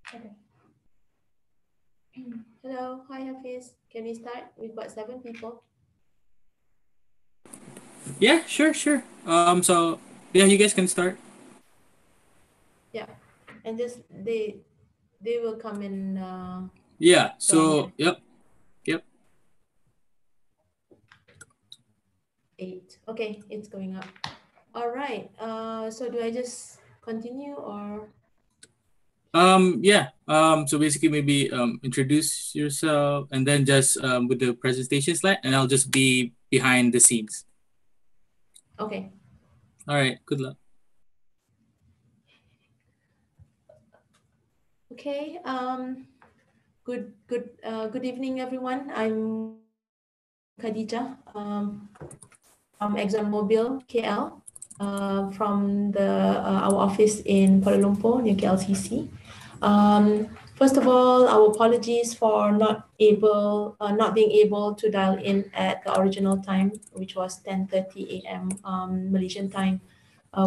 Okay. Hello, hi Hafiz. Can we start? We've got 7 people. Yeah, sure. So yeah, you guys can start. Yeah, and just they will come in Yeah. join So yep. 8. Okay, it's going up. All right. So do I just continue or? Yeah. So basically, maybe introduce yourself, and then just with the presentation slide, and I'll just be behind the scenes. Okay. All right. Good luck. Okay. Good evening, everyone. I'm Khadija from ExxonMobil KL, from our office in Kuala Lumpur near KLCC. First of all, our apologies for not being able to dial in at the original time, which was 10:30 a.m. Malaysian time.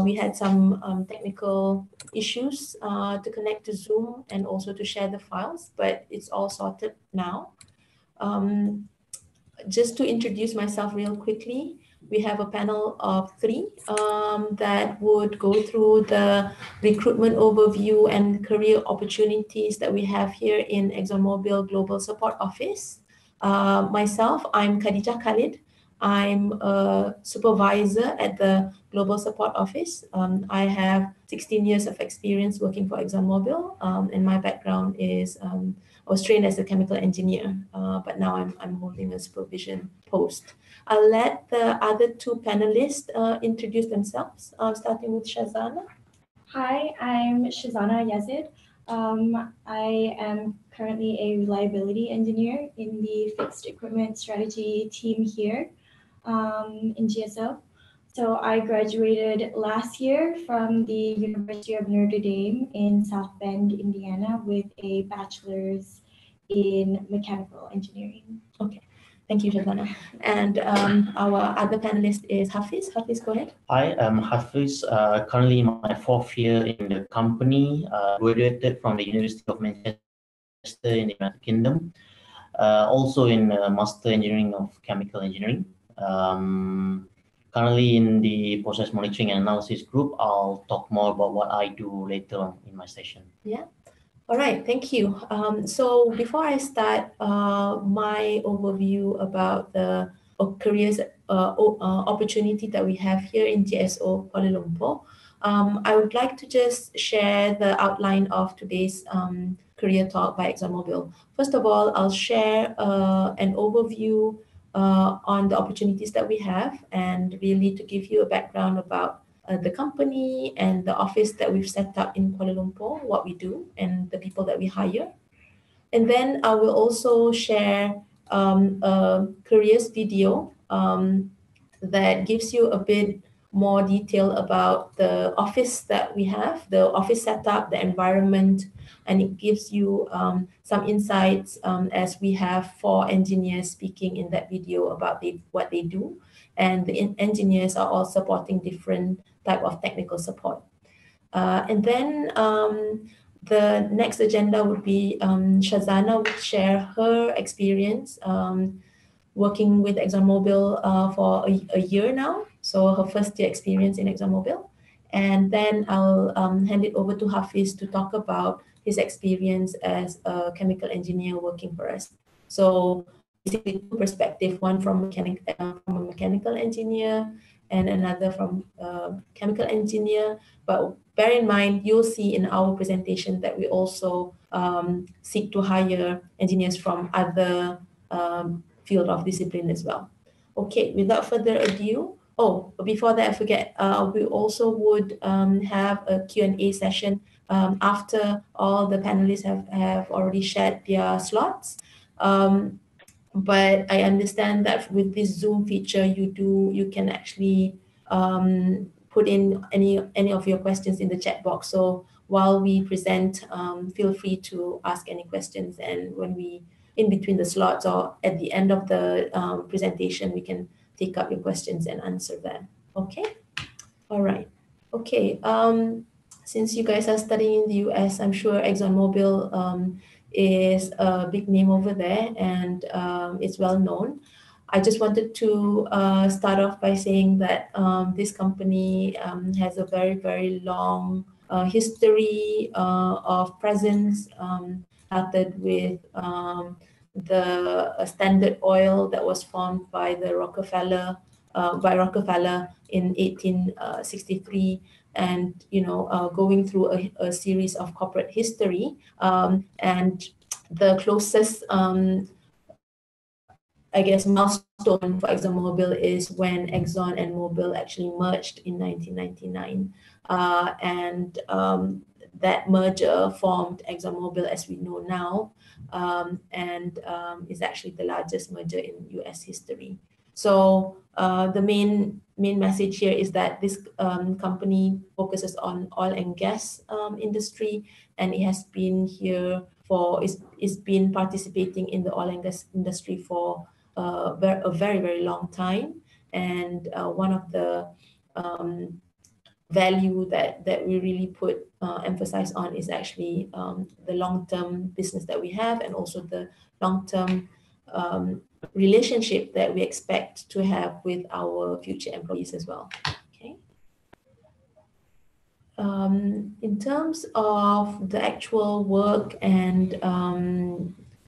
We had some technical issues to connect to Zoom and also to share the files, but it's all sorted now. Um, just to introduce myself real quickly, we have a panel of 3 that would go through the recruitment overview and career opportunities that we have here in ExxonMobil Global Support Office. Myself, I'm Khadija Khalid. I'm a supervisor at the Global Support Office. I have 16 years of experience working for ExxonMobil, and my background is I was trained as a chemical engineer, but now I'm holding a supervision post. I'll let the other 2 panelists introduce themselves, starting with Shazana. Hi, I'm Shazana Yazid. I am currently a reliability engineer in the fixed equipment strategy team here in GSO. So I graduated last year from the University of Notre Dame in South Bend, Indiana, with a bachelor's in mechanical engineering. Okay. Thank you, Shazana. And our other panelist is Hafiz. Hafiz, go ahead. Hi, I'm Hafiz, currently in my 4th year in the company, graduated from the University of Manchester in the United Kingdom, also in Master Engineering of Chemical Engineering. Currently in the Process Monitoring and Analysis group. I'll talk more about what I do later on in my session. Yeah. All right, thank you. So before I start my overview about the careers opportunity that we have here in GSO Kuala Lumpur, I would like to just share the outline of today's career talk by ExxonMobil. First of all, I'll share an overview on the opportunities that we have and really to give you a background about the company and the office that we've set up in Kuala Lumpur, what we do, and the people that we hire. And then I will also share a careers video that gives you a bit more detail about the office that we have, the office setup, the environment, and it gives you some insights as we have 4 engineers speaking in that video about what they do. And the engineers are all supporting different type of technical support. And then the next agenda would be Shazana would share her experience working with ExxonMobil for a year now. So her first year experience in ExxonMobil. And then I'll hand it over to Hafiz to talk about his experience as a chemical engineer working for us. So basically 2 perspectives, one from a mechanical engineer and another from chemical engineer. But bear in mind, you'll see in our presentation that we also seek to hire engineers from other field of discipline as well. Okay, without further ado, before that I forget, we also would have a Q&A session after all the panelists have already shared their slots. But I understand that with this Zoom feature, you can actually put in any of your questions in the chat box. So while we present, feel free to ask any questions, and when we in between the slots or at the end of the presentation, we can take up your questions and answer them. Okay. All right. Okay. since you guys are studying in the US, I'm sure ExxonMobil is a big name over there, and it's well known. I just wanted to start off by saying that this company has a very, very long history of presence. Started with the Standard Oil that was formed by the Rockefeller in 1863, and going through a series of corporate history, and the closest I guess milestone for ExxonMobil is when Exxon and Mobil actually merged in 1999, and that merger formed ExxonMobil as we know now, and is actually the largest merger in US history. So the main message here is that this company focuses on oil and gas industry, and it has been here it's been participating in the oil and gas industry for a very, very long time. And one of the value that we really put emphasize on is actually the long-term business that we have, and also the long-term relationship that we expect to have with our future employees as well. Okay. In terms of the actual work and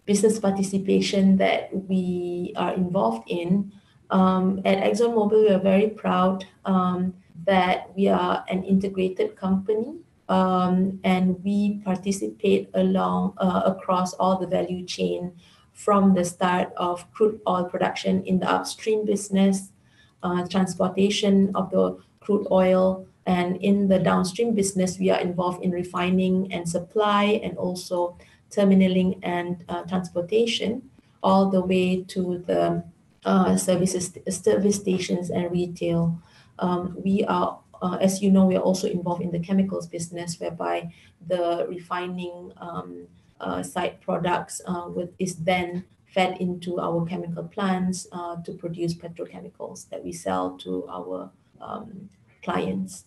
business participation that we are involved in, at ExxonMobil, we are very proud that we are an integrated company, and we participate across all the value chain, from the start of crude oil production in the upstream business, transportation of the crude oil, and in the downstream business, we are involved in refining and supply, and also terminaling and transportation, all the way to the service stations and retail. We are, as you know, we are also involved in the chemicals business, whereby the refining side products is then fed into our chemical plants to produce petrochemicals that we sell to our clients.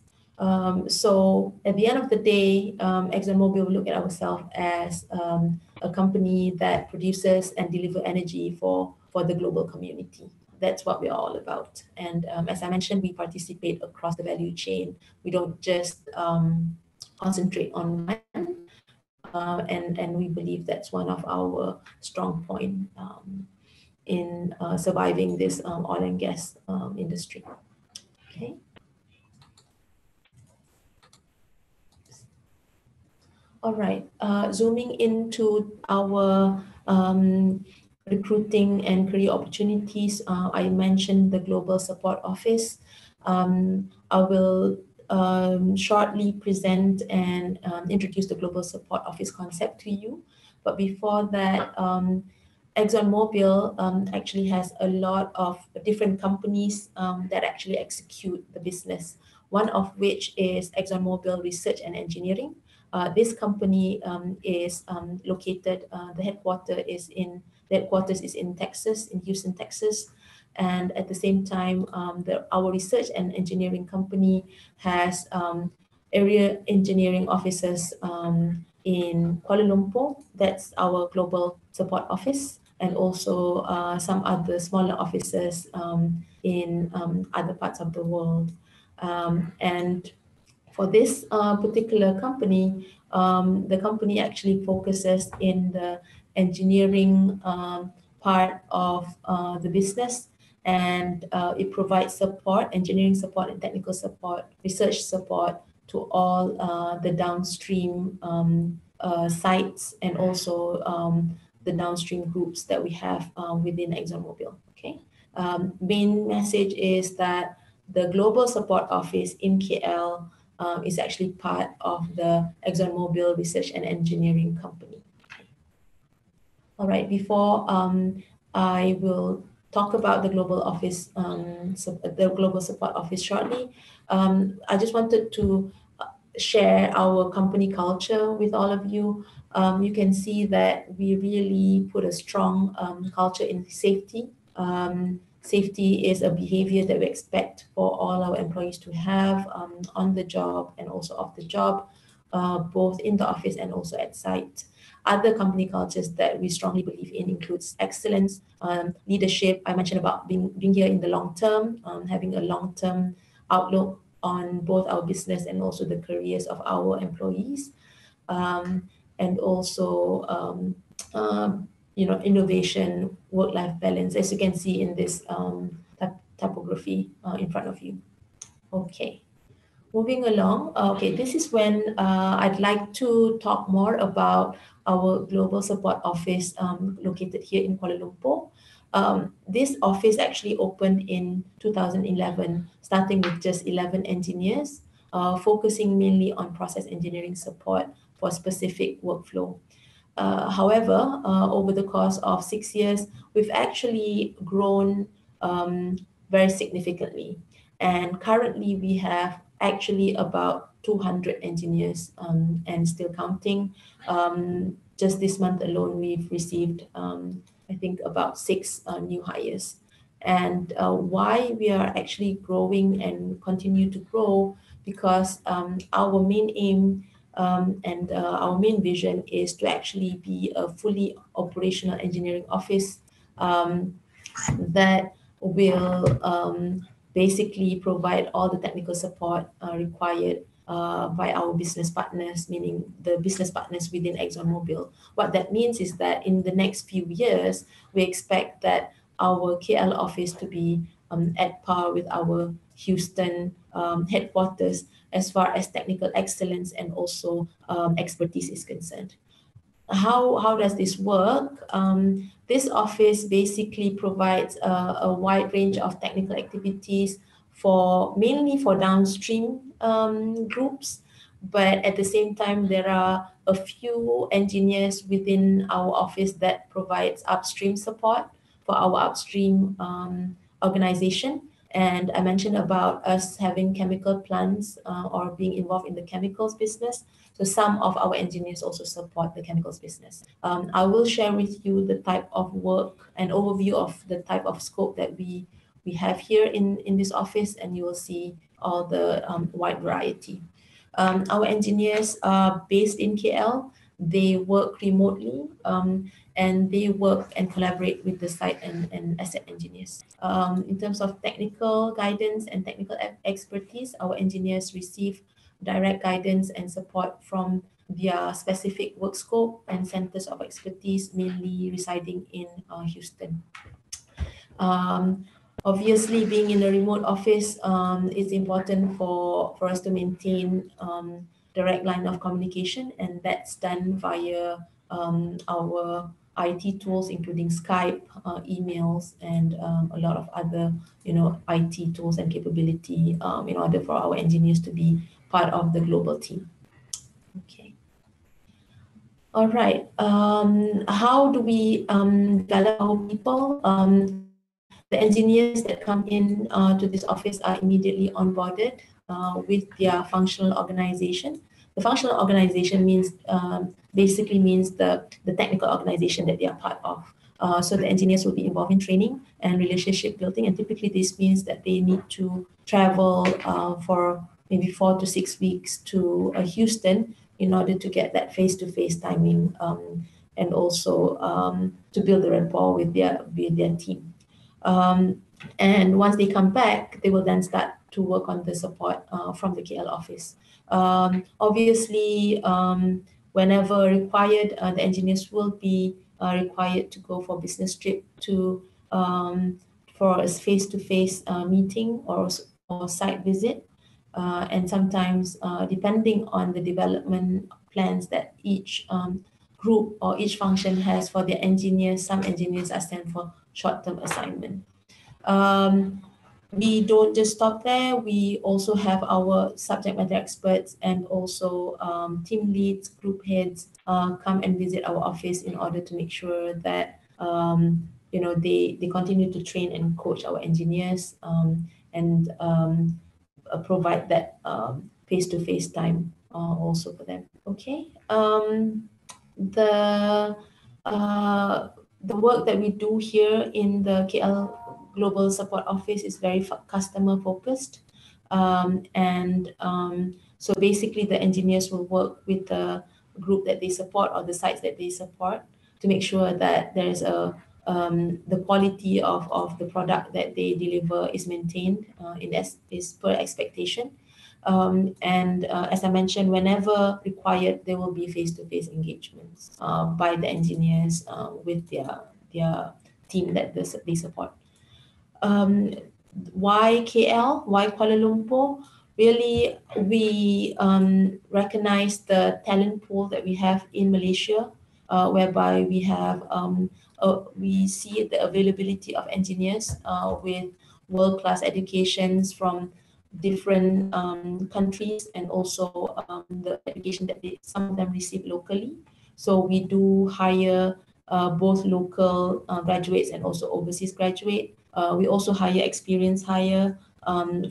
So at the end of the day, ExxonMobil will look at ourselves as a company that produces and delivers energy for the global community. That's what we're all about. And as I mentioned, we participate across the value chain. We don't just concentrate on one, and we believe that's one of our strong points in surviving this oil and gas industry. Okay. All right, zooming into our recruiting and career opportunities, I mentioned the Global Support Office. I will shortly present and introduce the Global Support Office concept to you. But before that, ExxonMobil actually has a lot of different companies that actually execute the business, one of which is ExxonMobil Research and Engineering. This company is located, the headquarters is in Texas, in Houston, Texas. And at the same time, our research and engineering company has area engineering offices in Kuala Lumpur. That's our global support office, and also some other smaller offices in other parts of the world. And for this particular company, the company actually focuses in the engineering part of the business, and it provides support, engineering support and technical support, research support to all the downstream sites, and also the downstream groups that we have within ExxonMobil. Okay. Main message is that the Global Support Office in KL is actually part of the ExxonMobil Research and Engineering Company. All right, before I will talk about the Global Office, the Global Support Office shortly, I just wanted to share our company culture with all of you. You can see that we really put a strong culture in safety. Safety is a behavior that we expect for all our employees to have on the job and also off the job. both in the office and also at site. Other company cultures that we strongly believe in includes excellence, leadership. I mentioned about being here in the long term, having a long-term outlook on both our business and also the careers of our employees, and also innovation, work-life balance, as you can see in this typography in front of you. Okay. Moving along, okay, this is when I'd like to talk more about our Global Support Office located here in Kuala Lumpur. This office actually opened in 2011, starting with just 11 engineers, focusing mainly on process engineering support for specific workflow. However, over the course of 6 years, we've actually grown very significantly. And currently we have actually about 200 engineers and still counting. Just this month alone, we've received, I think, about 6 new hires. And why we are actually growing and continue to grow, because our main aim and our main vision is to actually be a fully operational engineering office that will basically provide all the technical support required by our business partners, meaning the business partners within ExxonMobil. What that means is that in the next few years, we expect that our KL office to be at par with our Houston headquarters as far as technical excellence and also expertise is concerned. How does this work? This office basically provides a wide range of technical activities mainly for downstream groups, but at the same time there are a few engineers within our office that provides upstream support for our upstream organization. And I mentioned about us having chemical plants or being involved in the chemicals business. So some of our engineers also support the chemicals business. I will share with you the type of work and overview of the type of scope that we have here in this office, and you will see all the wide variety. Our engineers are based in KL. They work remotely and they work and collaborate with the site and asset engineers. In terms of technical guidance and technical expertise, our engineers receive direct guidance and support from their specific work scope and centers of expertise, mainly residing in Houston. Obviously, being in a remote office is important for us to maintain direct line of communication, and that's done via our IT tools, including Skype, emails, and a lot of other, IT tools and capability in order for our engineers to be part of the global team. Okay. All right. How do we develop our people? The engineers that come in to this office are immediately onboarded with their functional organization. The functional organization basically means the technical organization that they are part of. So the engineers will be involved in training and relationship building, and typically this means that they need to travel for maybe 4 to 6 weeks to Houston in order to get that face-to-face timing and also to build the rapport with their team. And once they come back, they will then start to work on the support from the KL office. Obviously, whenever required, the engineers will be required to go for business trip for a face-to-face meeting or site visit. And sometimes, depending on the development plans that each group or each function has for their engineers, some engineers are sent for short-term assignment. We don't just stop there. We also have our subject matter experts and also team leads, group heads come and visit our office in order to make sure that they continue to train and coach our engineers and provide that face-to-face time also for them. Okay. The work that we do here in the KL Global Support Office is very customer focused, and So basically, the engineers will work with the group that they support or the sites that they support to make sure that there's the quality of the product that they deliver is maintained is per expectation. And as I mentioned, whenever required, there will be face-to-face engagements by the engineers with their team that they support. Why KL? Why Kuala Lumpur? Really, we recognize the talent pool that we have in Malaysia, whereby we see the availability of engineers with world-class educations from different countries, and also the education that some of them receive locally. So we do hire both local graduates and also overseas graduate. We also hire experienced hire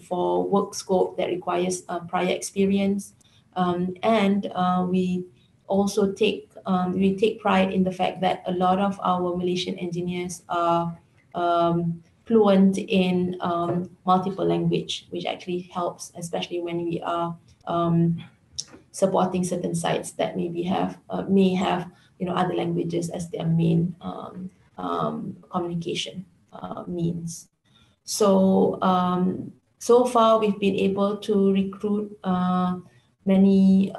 for work scope that requires prior experience, and we also take pride in the fact that a lot of our Malaysian engineers are fluent in multiple language, which actually helps, especially when we are supporting certain sites that may have other languages as their main communication means. So so far we've been able to recruit many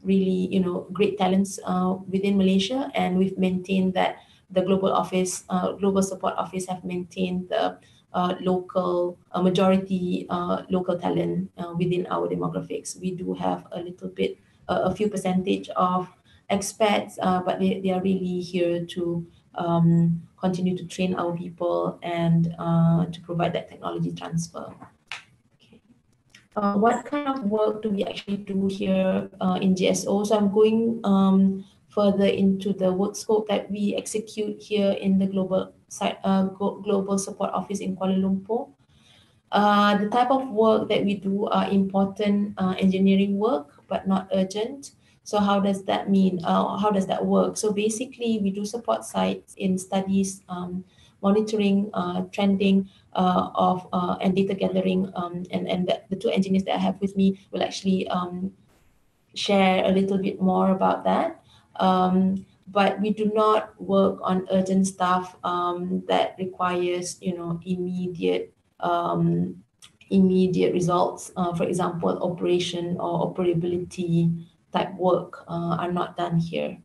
really great talents within Malaysia, and we've maintained that the global support office have maintained the local majority local talent within our demographics. We do have a few percentage of expats, but they are really here to continue to train our people and to provide that technology transfer. Okay. What kind of work do we actually do here in GSO? So I'm going further into the work scope that we execute here in the global support office in Kuala Lumpur. The type of work that we do are important engineering work, but not urgent. So how does that mean? How does that work? So basically, we do support sites in studies, monitoring, trending and data gathering. And the two engineers that I have with me will actually share a little bit more about that. But we do not work on urgent stuff that requires, immediate results. For example, operation or operability type work are not done here.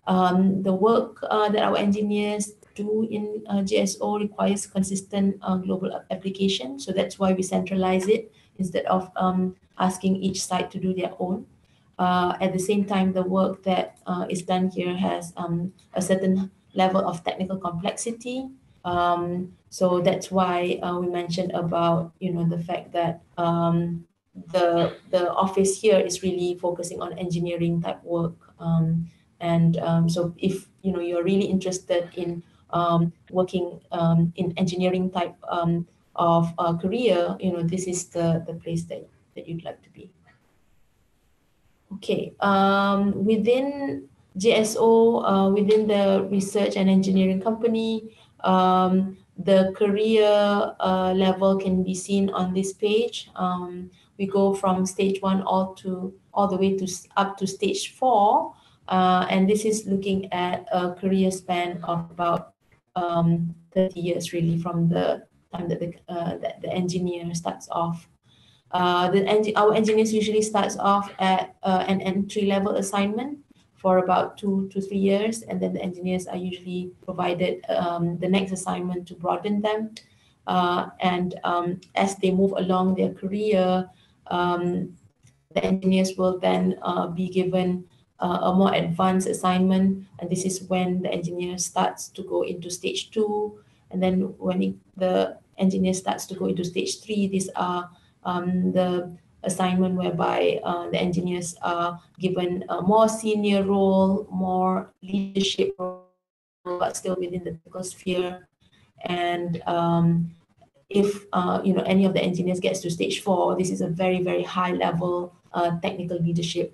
The work that our engineers do in GSO requires consistent global application. So that's why we centralize it instead of asking each site to do their own. At the same time, the work that is done here has a certain level of technical complexity. So that's why we mentioned about the fact that the office here is really focusing on engineering type work. So if you're really interested in working in engineering type of career, this is the place that you'd like to be. Okay, within GSO, within the research and engineering company, the career level can be seen on this page. We go from stage 1 all the way to up to stage 4, and this is looking at a career span of about 30 years, really, from the time that the engineer starts off. Our engineers usually starts off at an entry-level assignment for about 2 to 3 years, and then the engineers are usually provided the next assignment to broaden them. And as they move along their career, the engineers will then be given a more advanced assignment, and this is when the engineer starts to go into stage 2. And then when the engineer starts to go into stage 3, these are the assignment whereby the engineers are given a more senior role, more leadership role, but still within the technical sphere. And if any of the engineers gets to stage 4, this is a very, very high level technical leadership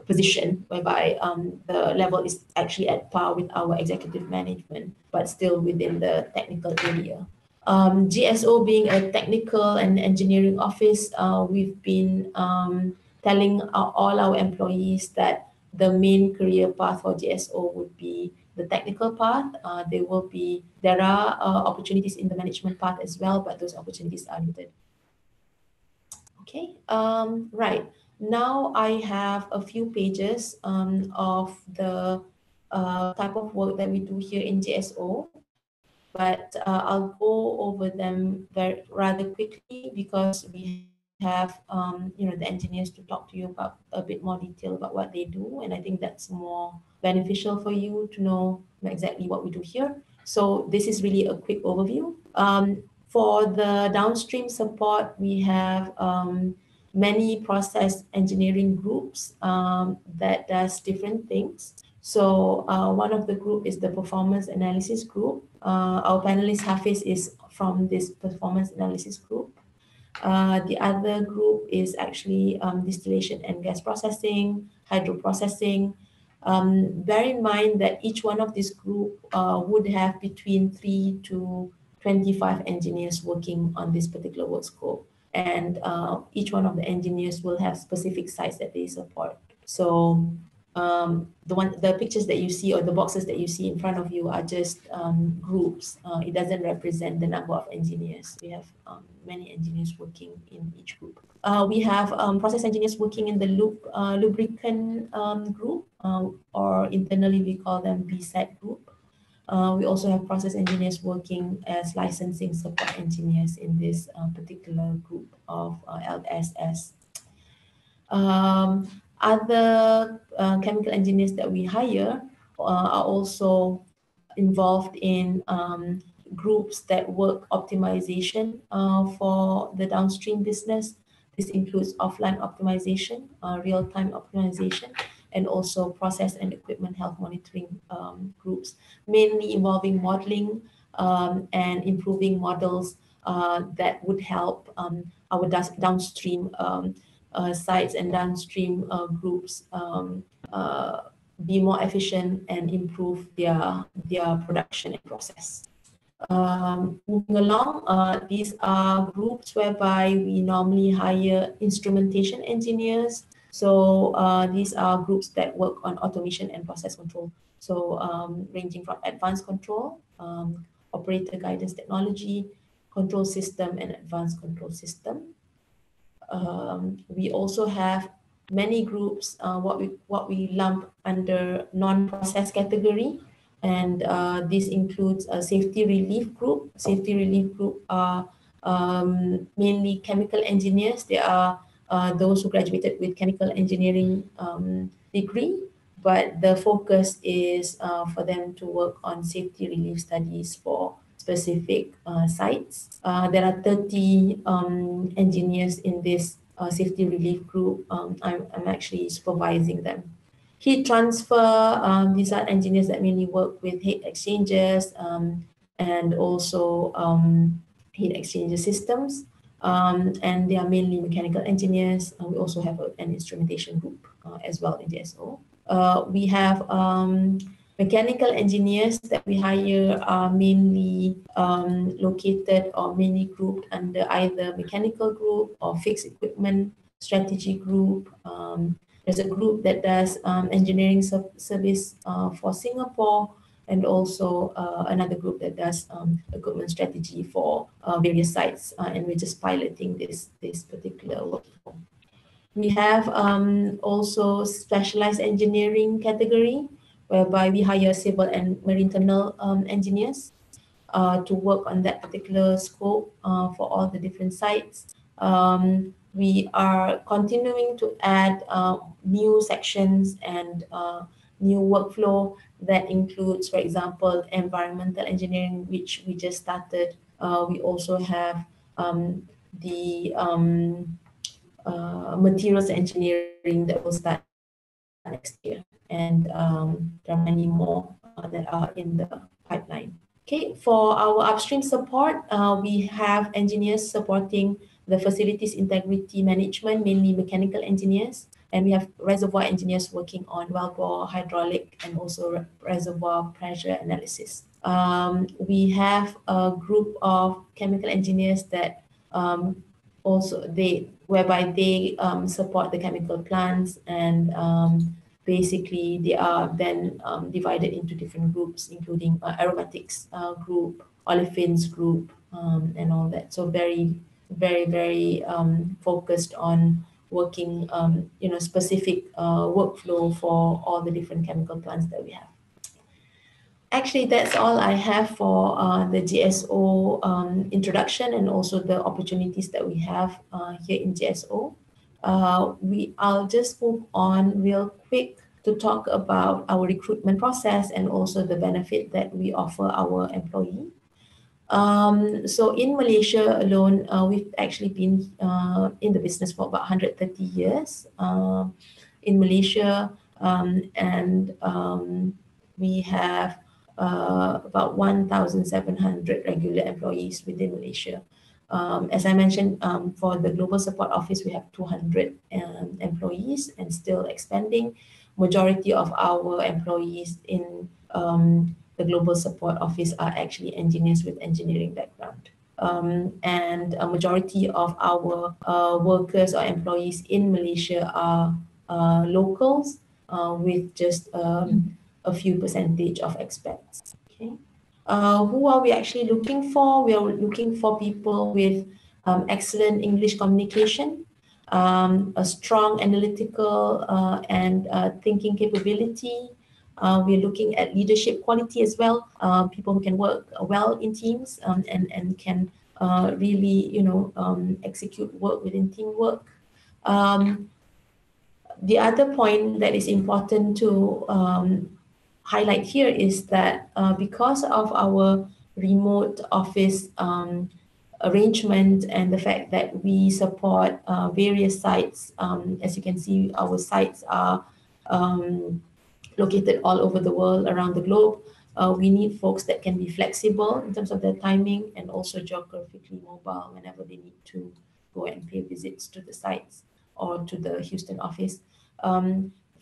position, whereby the level is actually at par with our executive management, but still within the technical area. GSO being a technical and engineering office, we've been telling all our employees that the main career path for GSO would be the technical path. There are opportunities in the management path as well, but those opportunities are limited. Okay, right. Now I have a few pages of the type of work that we do here in GSO, but I'll go over them rather quickly because we have the engineers to talk to you about a bit more detail about what they do, and I think that's more beneficial for you to know exactly what we do here. So this is really a quick overview. For the downstream support, we have many process engineering groups that does different things. So one of the group is the performance analysis group. Our panelist Hafiz is from this performance analysis group. The other group is actually distillation and gas processing, hydroprocessing. Bear in mind that each one of this group would have between 3 to 25 engineers working on this particular work scope. And each one of the engineers will have specific sites that they support. So the pictures that you see or the boxes that you see in front of you are just groups. It doesn't represent the number of engineers. We have many engineers working in each group. We have process engineers working in the lubricant group, or internally we call them BSET group. We also have process engineers working as licensing support engineers in this particular group of LSS. Other chemical engineers that we hire are also involved in groups that work optimization for the downstream business. This includes offline optimization, real-time optimization, and also process and equipment health monitoring groups, mainly involving modeling and improving models that would help our downstream sites and downstream groups be more efficient and improve their production and process. Moving along, these are groups whereby we normally hire instrumentation engineers. So these are groups that work on automation and process control. So ranging from advanced control, operator guidance technology, control system, and advanced control system. We also have many groups, what we lump under non-process category, and this includes a safety relief group. Safety relief group are mainly chemical engineers. They are those who graduated with chemical engineering degree, but the focus is for them to work on safety relief studies for specific sites. There are 30 engineers in this safety relief group. I'm actually supervising them. Heat transfer, these are engineers that mainly work with heat exchangers and also heat exchanger systems. And they are mainly mechanical engineers. We also have an instrumentation group as well in GSO. We have mechanical engineers that we hire are mainly located or mainly grouped under either mechanical group or fixed equipment strategy group. There's a group that does engineering service for Singapore, and also another group that does equipment strategy for various sites, and we're just piloting this particular workflow. We have also specialized engineering category, whereby we hire civil and marine terminal engineers to work on that particular scope for all the different sites. We are continuing to add new sections and new workflow that includes, for example, environmental engineering, which we just started. We also have the materials engineering that will start next year, and there are many more that are in the pipeline. Okay, for our upstream support, we have engineers supporting the facilities integrity management, mainly mechanical engineers. and we have reservoir engineers working on wellbore, hydraulic, and also reservoir pressure analysis. We have a group of chemical engineers that whereby they support the chemical plants, and basically they are then divided into different groups, including aromatics group, olefins group, and all that. So very focused on working specific workflow for all the different chemical plants that we have. Actually, that's all I have for the GSO introduction, and also the opportunities that we have here in GSO. I'll just move on real quick to talk about our recruitment process and also the benefit that we offer our employee. So in Malaysia alone, we've actually been in the business for about 130 years in Malaysia, and we have about 1,700 regular employees within Malaysia. As I mentioned, for the Global Support Office, we have 200 employees and still expanding. Majority of our employees in the Global Support Office are actually engineers with engineering background. And a majority of our workers or employees in Malaysia are locals with just a few percentage of expats. Okay. Who are we actually looking for? We are looking for people with excellent English communication, a strong analytical and thinking capability. We're looking at leadership quality as well, people who can work well in teams and can really, execute work within teamwork. The other point that is important to highlight here is that because of our remote office arrangement and the fact that we support various sites, as you can see, our sites are located all over the world, around the globe. We need folks that can be flexible in terms of their timing and also geographically mobile whenever they need to go and pay visits to the sites or to the Houston office.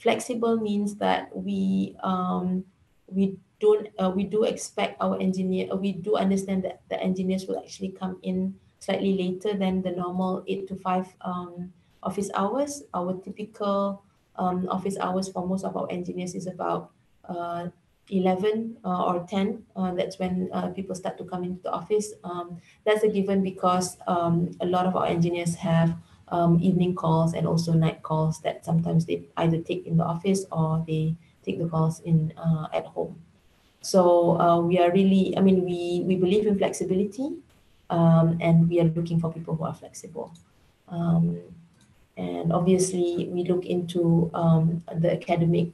Flexible means that we do expect our engineer. We do understand that the engineers will actually come in slightly later than the normal 8 to 5 office hours. Our typical office hours for most of our engineers is about 11 or 10. That's when people start to come into the office. That's a given because a lot of our engineers have evening calls and also night calls that sometimes they either take in the office or they take the calls in at home. So we are really, we believe in flexibility, and we are looking for people who are flexible. And obviously we look into the academic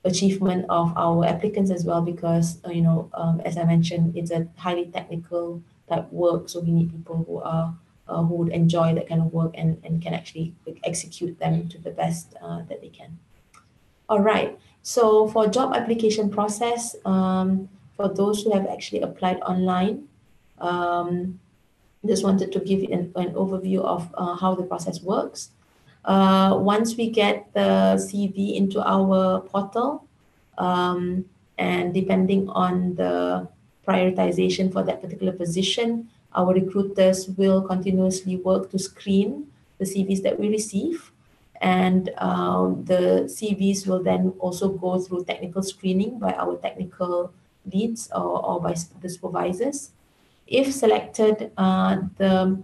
achievement of our applicants as well, because as I mentioned, it's a highly technical type work, so we need people who would enjoy that kind of work and can actually execute them to the best that they can. All right, so for job application process, for those who have actually applied online, just wanted to give you an overview of how the process works. Once we get the CV into our portal, and depending on the prioritization for that particular position, our recruiters will continuously work to screen the CVs that we receive. And the CVs will then also go through technical screening by our technical leads or by the supervisors. If selected, the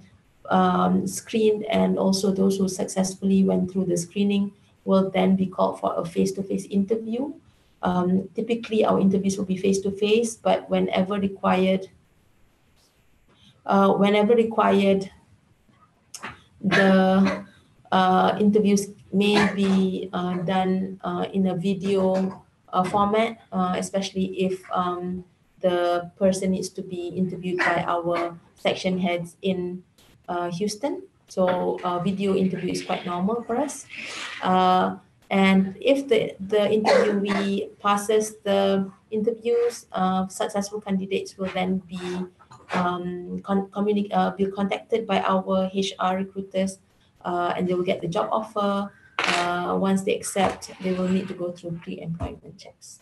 screened and also those who successfully went through the screening will then be called for a face-to-face interview. Typically, our interviews will be face-to-face, but whenever required, the interviews may be done in a video format, especially if the person needs to be interviewed by our section heads in Houston. So video interview is quite normal for us. And if the interviewee passes the interviews, successful candidates will then be contacted by our HR recruiters and they will get the job offer. Once they accept, they will need to go through pre-employment checks.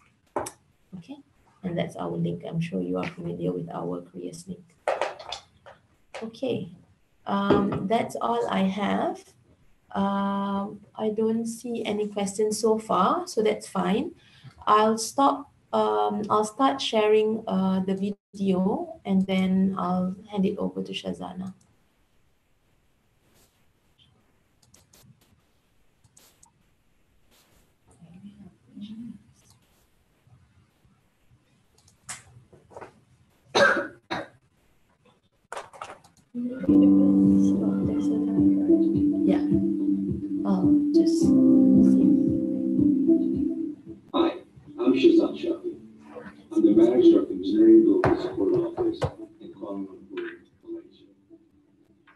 Okay, and that's our link. I'm sure you are familiar with our careers link. Okay, that's all I have. I don't see any questions so far, so that's fine. I'll stop. I'll start sharing the video, and then I'll hand it over to Shazana. Yeah. I'll just see. Hi, I'm Shazan Shafi. I'm the Manager of Engineering Global Support Office in Kuala Lumpur, Malaysia.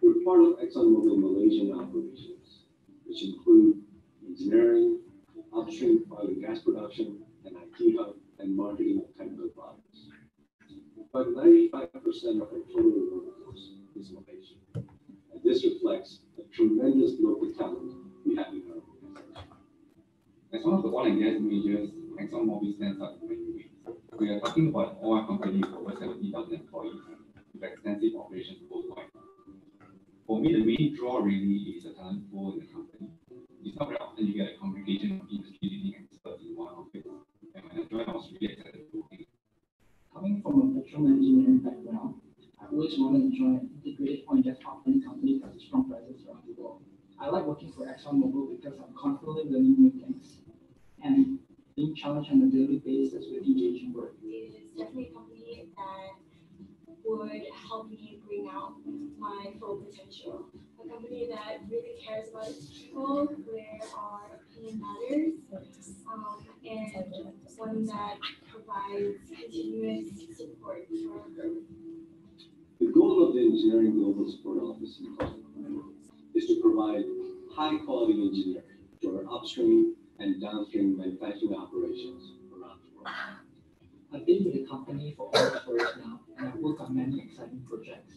We're part of ExxonMobil Malaysian operations, which include engineering, upstream oil and gas production, and IT hub and marketing of chemical products. About 95% of our total workforce is Malaysian, and this reflects the tremendous local talent we have in our organization. As one of the oil and gas majors, ExxonMobil stands out in many ways. We are talking about an oil company with over 70,000 employees with extensive operations worldwide. For me, the main draw really is the talent pool in the company. It's not very often you get a congregation of industry-leading experts in one office, and when I joined, I was really excited to work. Coming from a petroleum engineering background, I always wanted to join an integrated oil and gas operating company that has a strong presence around the world. I like working for ExxonMobil because I'm constantly learning new things and being challenged on a daily basis with engaging work. It is definitely a company that would help me bring out my full potential. A company that really cares about its people, where our opinion matters, and one that provides continuous support for our growth. The goal of the Engineering Global Support Office in Kuala Lumpur is to provide high-quality engineering to our upstream and downstream manufacturing operations around the world. I've been with the company for almost 4 years now, and I've worked on many exciting projects.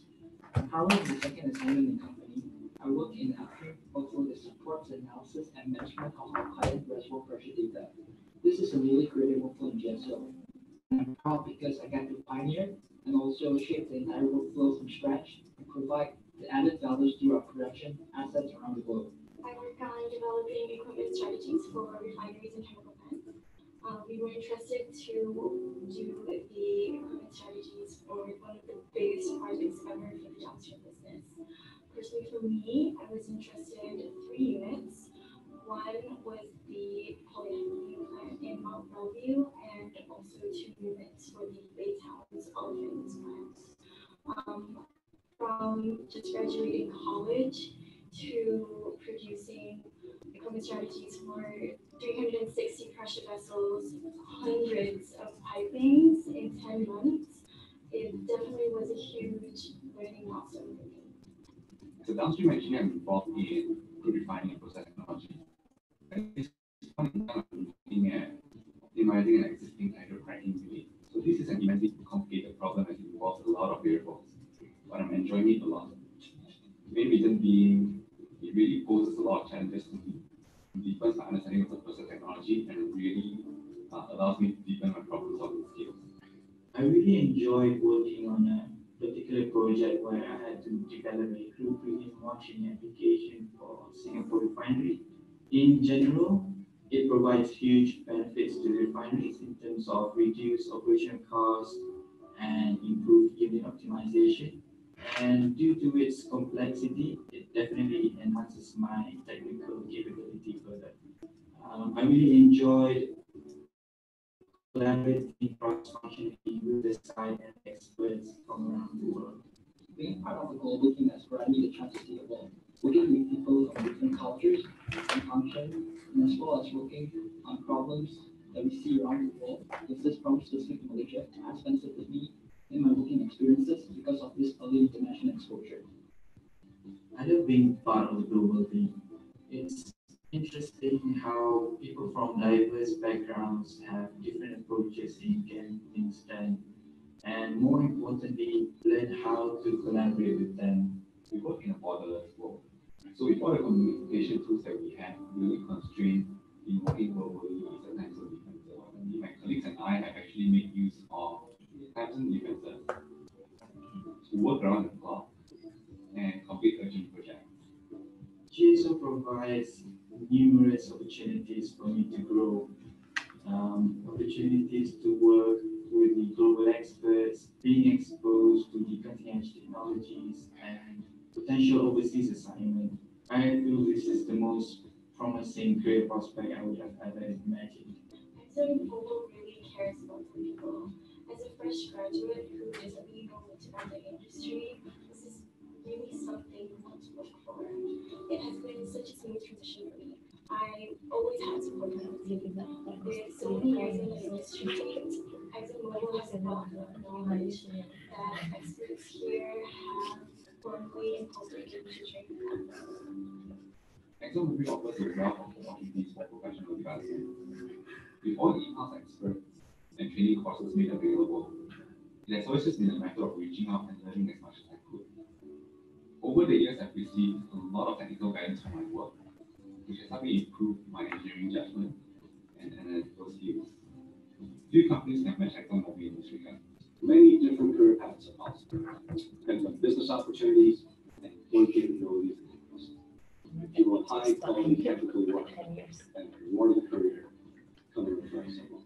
I'm currently the second assignment in the company. I work in upstream workflow that supports the analysis and management of our client reservoir pressure data. This is a newly created workflow in GSO. I'm proud because I get to pioneer and also shape the entire workflow from scratch and provide the added values through our production assets around the globe. I work on developing equipment strategies for refineries and chemical plants. We were interested to do the equipment strategies for one of the biggest projects ever for the downstream business. Personally, for me, I was interested in 3 units. One was the polyethylene plant in Mount Bellevue, and also 2 units for the Baytown's olefins plant. From just graduating college to producing equipment strategies for 360 pressure vessels, hundreds of pipings in 10 months, it definitely was a huge learning milestone for me. As a downstream engineer, I'm involved in crude refining and process technology. At this point in time, I'm looking at optimizing an existing hydrocracking unit. So this is an immensely complicated problem as it involves a lot of variables, but I'm enjoying it a lot. The main reason being, it really poses a lot of challenges to me. It deepens my understanding of the process technology, and it really allows me to deepen my problem-solving skills. I really enjoyed working on a particular project where I had to develop a crude premium margining application for Singapore refinery. In general, it provides huge benefits to refineries in terms of reduced operation costs and improved unit optimization. And due to its complexity, it definitely enhances my technical capability further. I really enjoyed collaborating cross-functionally with the site and experts from around the world. Being part of a global team has provided me the chance to see the world, working with people from different cultures and functions, and as well as working on problems that we see around the world. If this problem specific to Malaysia has benefited me in my working experiences because of this early international exposure. I love being part of the global team. It's interesting how people from diverse backgrounds have different approaches in getting things done, and more importantly, learn how to collaborate with them. We work in a borderless world, So with all the communication tools that we have, the only constraint in working globally is the time zone differences. My colleagues and I have actually made use of time zone differences to work around the clock and complete urgent projects. GSO provides numerous opportunities for me to grow, opportunities to work with the global experts, being exposed to the cutting-edge technologies, and potential overseas assignment. I feel this is the most promising career prospect I would have ever imagined. ExxonMobil really cares about the people. As a fresh graduate who is really going to the industry, this is really something we want to look for. It has been such a smooth transition for me. I always had support from the team. With so many years in the industry, ExxonMobil has a lot of knowledge that experts here have formally incorporated into training programs. ExxonMobil offers a wealth of opportunities for professional development. With all the in-house experts and training courses made available, it has always just been a matter of reaching out and learning as much as I could. Over the years, I've received a lot of technical guidance from my work, which has helped me improve my engineering judgment and analytical skills. Few companies can match ExxonMobil in this regard. Many different career paths are possible, depends on business opportunities and employee capabilities. If you want high quality technical work and a rewarding career, come and work for ExxonMobil.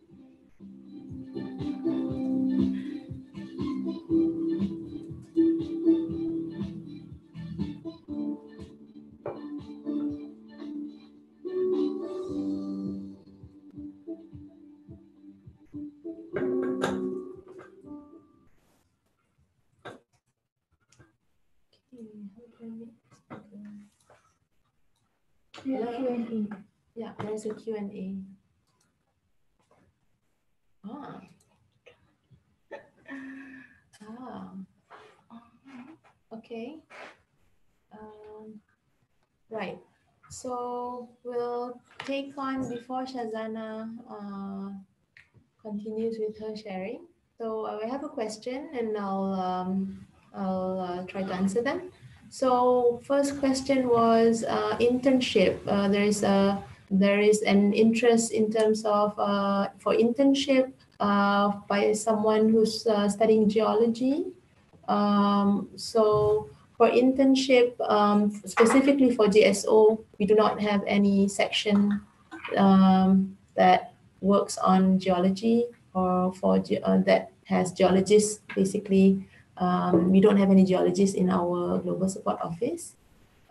Q&A. Yeah, there's a Q&A. Ah. Okay. Right. So we'll take on before Shazana continues with her sharing. So we have a question, and I'll try to answer them. So first question was internship. There is an interest in terms of for internship by someone who's studying geology. So for internship, specifically for GSO, we do not have any section that works on geology or for that has geologists. Basically, we don't have any geologists in our global support office.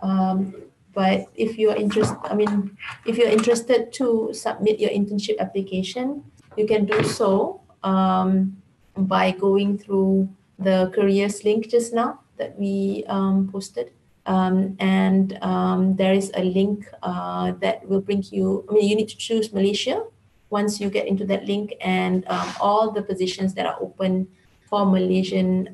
But if you're interested to submit your internship application, you can do so by going through the careers link just now that we posted. There is a link that will bring you, you need to choose Malaysia once you get into that link, and all the positions that are open for Malaysian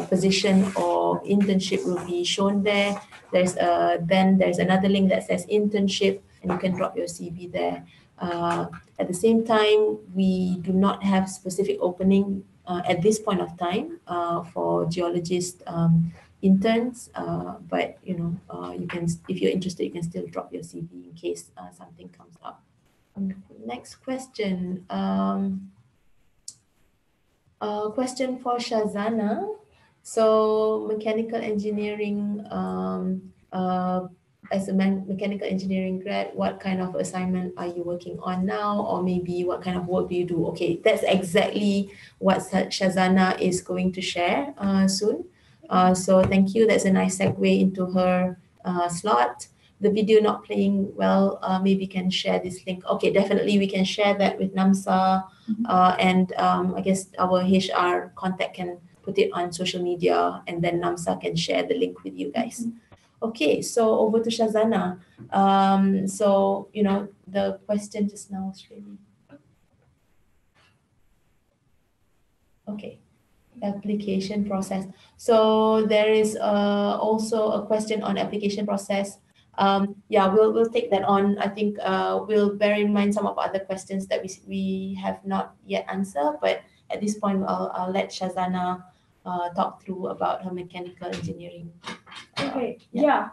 position or internship will be shown there. Then there's another link that says internship, and you can drop your CV there. At the same time, we do not have specific opening at this point of time for geologist interns, but you can, if you're interested, you can still drop your CV in case something comes up. Next question. Question for Shazana. So mechanical engineering, as a mechanical engineering grad, what kind of assignment are you working on now? Or maybe what kind of work do you do? Okay, that's exactly what Shazana is going to share soon. So thank you. That's a nice segue into her slot. The video not playing well, maybe can share this link. Okay, definitely we can share that with NAMSA, and I guess our HR contact can put it on social media, and then NAMSA can share the link with you guys. Okay, so over to Shazana. So, the question just now was really... Okay, application process. So there is also a question on application process. Yeah, we'll take that on. I think we'll bear in mind some of other questions that we have not yet answered, but at this point, I'll let Shazana talk through about her mechanical engineering. Okay. Yeah. Yeah.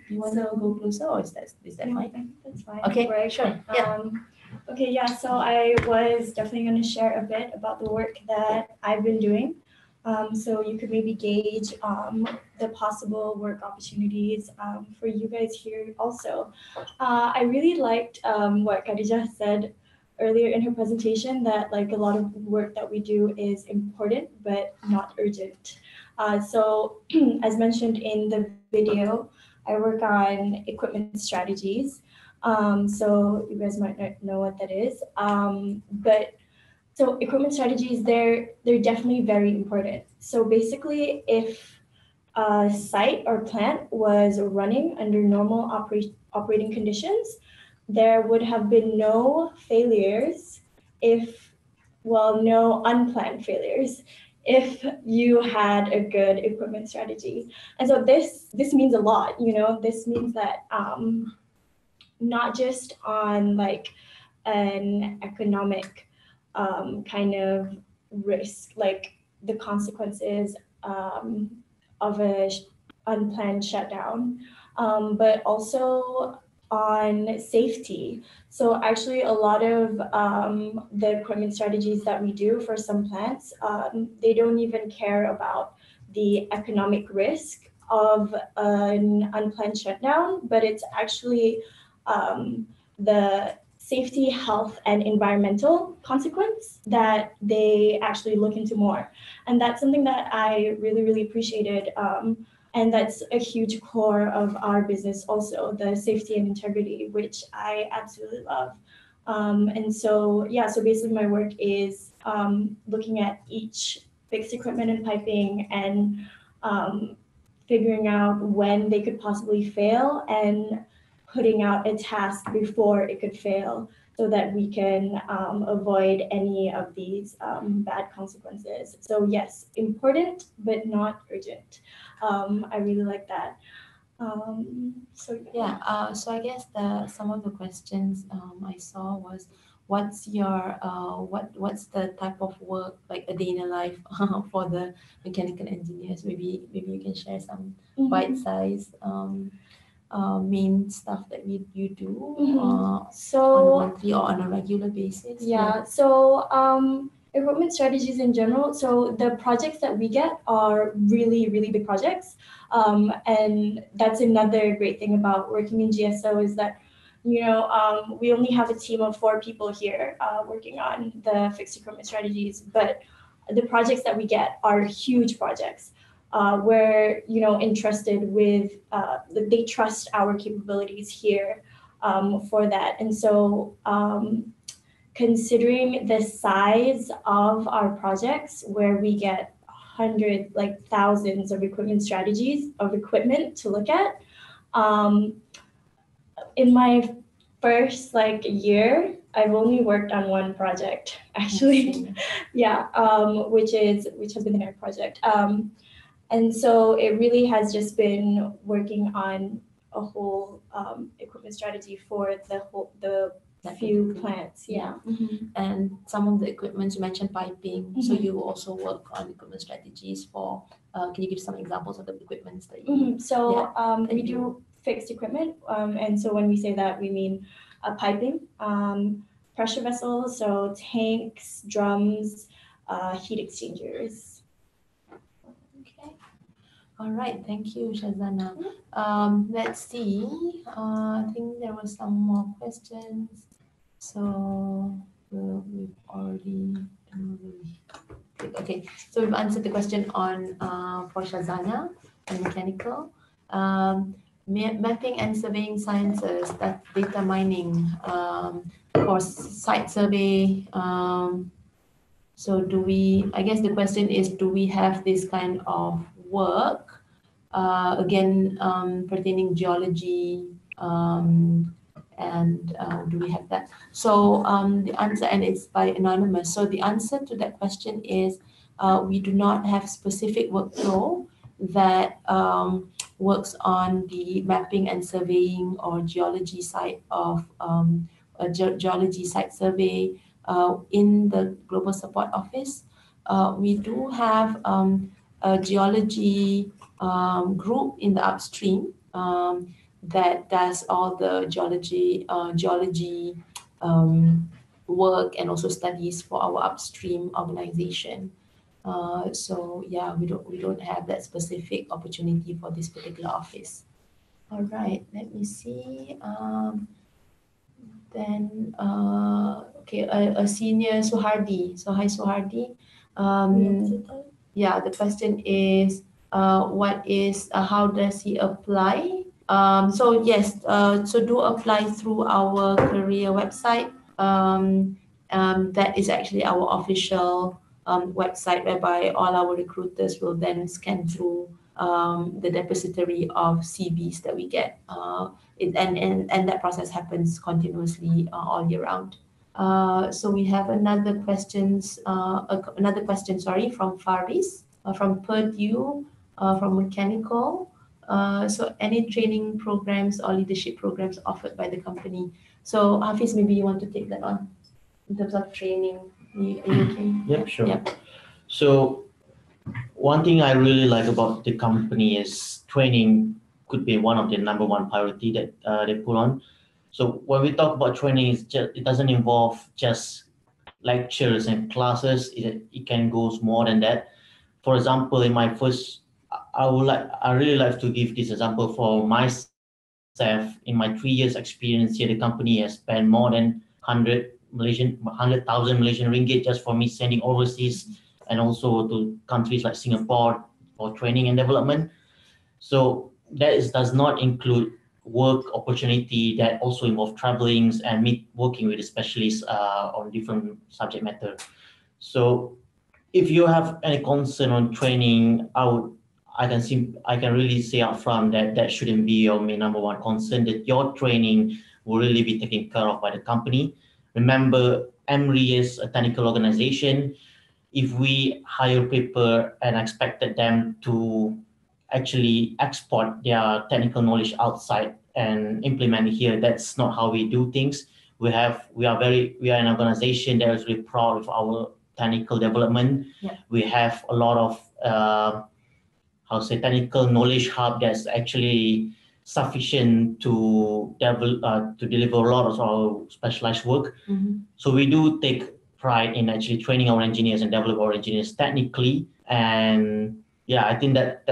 You want to go closer, or is that No, I fine? think that's fine. Okay, Right. sure. Yeah. Okay, yeah, so I was definitely going to share a bit about the work that I've been doing. So you could maybe gauge the possible work opportunities for you guys here also. I really liked what Khadija said earlier in her presentation, that like a lot of work that we do is important but not urgent. So as mentioned in the video, I work on equipment strategies. So you guys might not know what that is. But so equipment strategies, they're definitely very important. So basically, if a site or plant was running under normal operating conditions, there would have been no failures if, well, no unplanned failures if you had a good equipment strategy. And so this means a lot, you know. This means that not just on like an economic kind of risk, like the consequences of a unplanned shutdown, but also on safety. So actually a lot of the equipment strategies that we do for some plants, they don't even care about the economic risk of an unplanned shutdown, but it's actually the safety, health, and environmental consequence that they actually look into more. And that's something that I really, really appreciated. And that's a huge core of our business also, the safety and integrity, which I absolutely love. And so, yeah, so basically my work is looking at each fixed equipment and piping and figuring out when they could possibly fail and putting out a task before it could fail so that we can avoid any of these bad consequences. So yes, important, but not urgent. I really like that. So Yeah, so I guess some of the questions I saw was, what's your what's the type of work, like a day in a life for the mechanical engineers? Maybe you can share some bite-sized main stuff that you do on a monthly or on a regular basis. Yeah, so equipment strategies in general. So the projects that we get are really, really big projects. And that's another great thing about working in GSO is that, you know, we only have a team of 4 people here working on the fixed equipment strategies, but the projects that we get are huge projects. Where, you know, entrusted with, they trust our capabilities here for that. And so considering the size of our projects, where we get hundreds, like thousands of equipment strategies of equipment to look at, in my first like year, I've only worked on one project actually. Yeah, which has been the NER project. And so it really has just been working on a whole equipment strategy for the few plants. Yeah. And some of the equipment you mentioned piping, so you also work on equipment strategies for. Can you give some examples of the equipments that you? So we do fixed equipment, and so when we say that, we mean piping, pressure vessels, so tanks, drums, heat exchangers. Okay. All right. Thank you, Shazana. Let's see. I think there were some more questions. So we've already. Okay. So we've answered the question on for Shazana and mechanical. Mapping and surveying sciences, that data mining for site survey. So do we, I guess the question is, do we have this kind of work, again, pertaining geology, and do we have that? So the answer, and it's by anonymous. So the answer to that question is, we do not have specific workflow that works on the mapping and surveying or geology side of a geology site survey in the Global Support Office. We do have a geology group in the upstream that does all the geology work and also studies for our upstream organization. So yeah, we don't have that specific opportunity for this particular office. All right, let me see. Then okay, a senior Suhardi. So hi Suhardi. Yeah, the question is, how does he apply? So yes, so do apply through our career website. That is actually our official website, whereby all our recruiters will then scan through the depository of CVs that we get. And that process happens continuously all year round. So we have another question, sorry, from Faris, from Purdue, from Mechanical. So any training programs or leadership programs offered by the company? So Hafiz, maybe you want to take that on in terms of training. Are you okay? Yep, sure. Yep. So one thing I really like about the company is training could be one of the number one priority that they put on. So when we talk about training, it doesn't involve just lectures and classes. It can go more than that. For example, in my first, I really like to give this example for myself. In my 3 years experience here, the company has spent more than 100,000 Malaysian ringgit just for me sending overseas and also to countries like Singapore for training and development. So that does not include work opportunity that also involve travelings and working with specialists on different subject matter. So if you have any concern on training, I can really say upfront that shouldn't be your main number one concern, that your training will really be taken care of by the company. Remember, EMRE is a technical organization. If we hire people and expected them to actually export their technical knowledge outside and implement it here, that's not how we do things. We are an organization that is really proud of our technical development. Yeah. We have a lot of technical knowledge hub that's actually sufficient to deliver a lot of our specialized work. Mm-hmm. So we do take pride in actually training our engineers and develop our engineers technically. And yeah, I think that